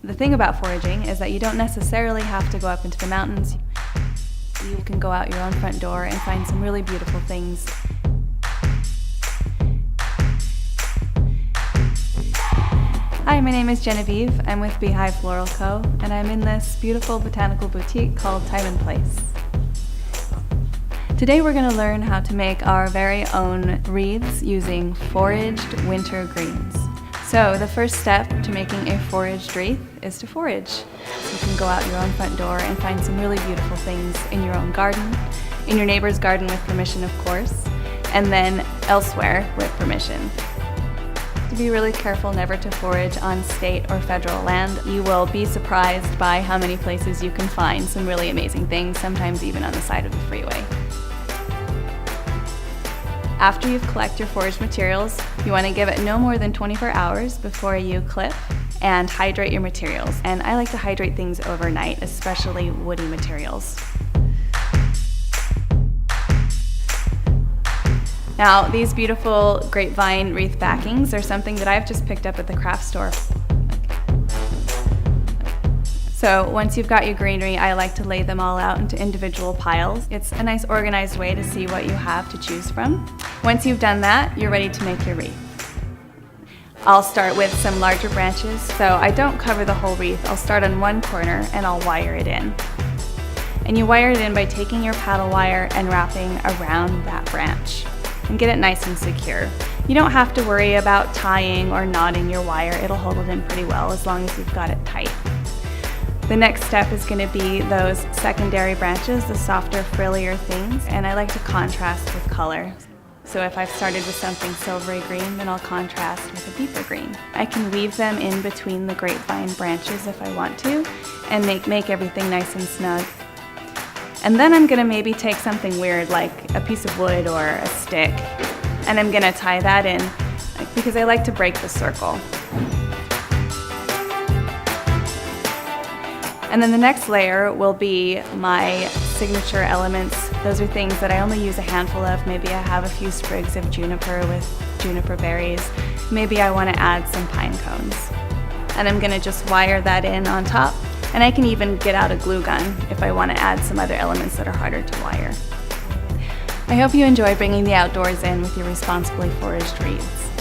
The thing about foraging is that you don't necessarily have to go up into the mountains. You can go out your own front door and find some really beautiful things. Hi, my name is Genevieve. I'm with Beehive Floral Co. and I'm in this beautiful botanical boutique called Time and Place. Today we're going to learn how to make our very own wreaths using foraged winter greens. So the first step to making a foraged wreath is to forage. So you can go out your own front door and find some really beautiful things in your own garden, in your neighbor's garden with permission of course, and then elsewhere with permission. To be really careful never to forage on state or federal land. You will be surprised by how many places you can find some really amazing things, sometimes even on the side of the freeway. After you've collected your foraged materials, you want to give it no more than 24 hours before you clip and hydrate your materials. And I like to hydrate things overnight, especially woody materials. Now, these beautiful grapevine wreath backings are something that I've just picked up at the craft store. So once you've got your greenery, I like to lay them all out into individual piles. It's a nice organized way to see what you have to choose from. Once you've done that, you're ready to make your wreath. I'll start with some larger branches, so I don't cover the whole wreath. I'll start on one corner and I'll wire it in. And you wire it in by taking your paddle wire and wrapping around that branch and get it nice and secure. You don't have to worry about tying or knotting your wire. It'll hold it in pretty well as long as you've got it tight. The next step is going to be those secondary branches, the softer, frillier things, and I like to contrast with color. So if I've started with something silvery green, then I'll contrast with a deeper green. I can weave them in between the grapevine branches if I want to, and make everything nice and snug. And then I'm going to maybe take something weird like a piece of wood or a stick, and I'm going to tie that in because I like to break the circle. And then the next layer will be my signature elements. Those are things that I only use a handful of. Maybe I have a few sprigs of juniper with juniper berries. Maybe I want to add some pine cones. And I'm going to just wire that in on top. And I can even get out a glue gun if I want to add some other elements that are harder to wire. I hope you enjoy bringing the outdoors in with your responsibly foraged wreaths.